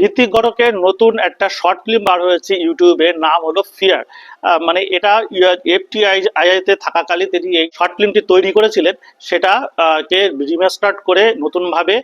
ঋত্বিক ঘটকের নতুন একটা শর্ট ফিল্ম বার হয়েছে ইউটিউবে, নাম হলো ফিয়ার। মানে এটা এফটিআই তে থাকাকালীন তিনি এই শর্ট ফিল্মটি তৈরি করেছিলেন। সেটা কে রিমাস্টার্ড করে নতুন ভাবে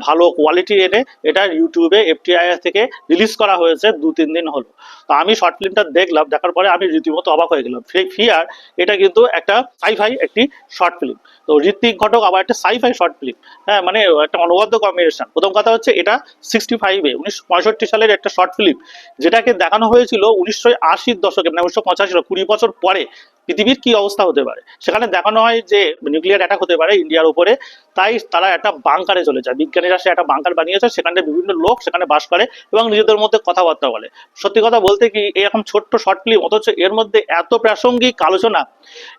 ভালো কোয়ালিটি এনে এটা ইউটিউবে এফটিআই থেকে রিলিজ করা হয়েছে 2-3 দিন হলো। তো আমি শর্ট ফিল্মটা দেখলাম, দেখার পরে আমি রীতিমতো অবাক হয়ে গেলাম। ফিয়ার এটা কিন্তু একটা সাইফাই একটি শর্ট ফিল্ম। তো ঋত্বিক ঘটক আবার একটা সাইফাই শর্ট ফিল্ম, হ্যাঁ মানে একটা অনবদ্য কম্বিনেশন। প্রথম কথা হচ্ছে এটা 1965 সালের একটা শর্ট ফিল্ম, যেটাকে দেখানো হয়েছিল 1980-র দশকে, মানে 1985, 20 বছর পরে পৃথিবীর কি অবস্থা হতে পারে। সেখানে দেখানো হয় যে নিউক্লিয়ার অ্যাটাক হতে পারে ইন্ডিয়ার উপরে, তাই তারা একটা বাংকারে চলে যায়। বিজ্ঞানীরা সে একটা বাংকার বানিয়েছে, সেখানে বিভিন্ন লোক সেখানে বাস করে এবং নিজেদের মধ্যে কথাবার্তা বলে। সত্যি কথা বলতে কি, এরকম ছোট্ট শর্ট ফিল্ম, অথচ এর মধ্যে এত প্রাসঙ্গিক আলোচনা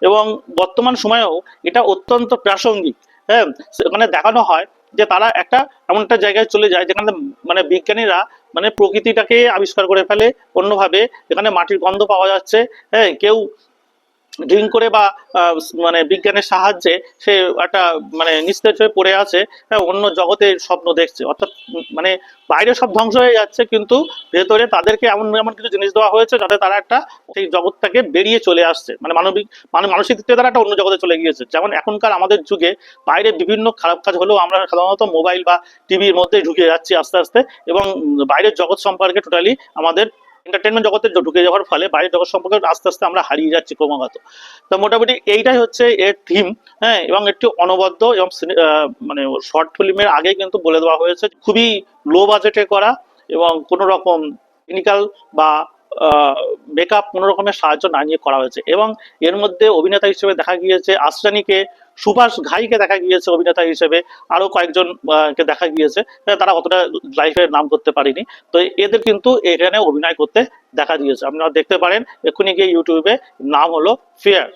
এবং বর্তমান সময়েও এটা অত্যন্ত প্রাসঙ্গিক। হ্যাঁ, সেখানে দেখানো হয় যে তারা একটা এমন একটা জায়গায় চলে যায় যেখানে মানে বিজ্ঞানীরা মানে প্রকৃতিটাকে আবিষ্কার করে ফেলে অন্যভাবে। এখানে মাটির গন্ধ পাওয়া যাচ্ছে। হ্যাঁ, কেউ ড্রিঙ্ক করে বা মানে বিজ্ঞানের সাহায্যে সে একটা মানে নিস্তেজ হয়ে পড়ে আছে, হ্যাঁ, অন্য জগতের স্বপ্ন দেখছে। অর্থাৎ মানে বাইরে সব ধ্বংস হয়ে যাচ্ছে, কিন্তু ভেতরে তাদেরকে এমন এমন কিছু জিনিস দেওয়া হয়েছে যাতে তারা একটা সেই জগৎ থেকে বেরিয়ে চলে আসছে, মানে মানসিক দিক থেকে তারা একটা অন্য জগতে চলে গিয়েছে। যেমন এখনকার আমাদের যুগে বাইরে বিভিন্ন খারাপ কাজ হলেও আমরা সাধারণত মোবাইল বা টিভির মধ্যে ঢুকে যাচ্ছি আস্তে আস্তে, এবং বাইরের জগৎ সম্পর্কে টোটালি আমাদের এন্টারটেনমেন্ট জগতে ঢুকে যাওয়ার ফলে বাইরের জগৎ সম্পর্কে আস্তে আস্তে আমরা হারিয়ে যাচ্ছি ক্রমাগত। তো মোটামুটি এইটাই হচ্ছে এর থিম। হ্যাঁ, এবং একটি অনবদ্য এবং মানে শর্ট ফিল্মের আগে কিন্তু বলে দেওয়া হয়েছে খুবই লো বাজেটে করা, এবং কোনো রকম টেকনিক্যাল বা মেকআপ কোনো রকমের সাহায্য না নিয়ে করা হয়েছে। এবং এর মধ্যে অভিনেতা হিসেবে দেখা গিয়েছে আসরানিকে, সুভাষ ঘাইকে দেখা গিয়েছে অভিনেতা হিসেবে, আরো কয়েকজন কে দেখা গিয়েছে। তারা অতটা লাইফে নাম করতে পারেনি। তো এদের কিন্তু এখানে অভিনয় করতে দেখা দিয়েছে, আপনারা দেখতে পারেন এক্ষুনি গিয়ে ইউটিউবে। নাম হলো ফেয়ার।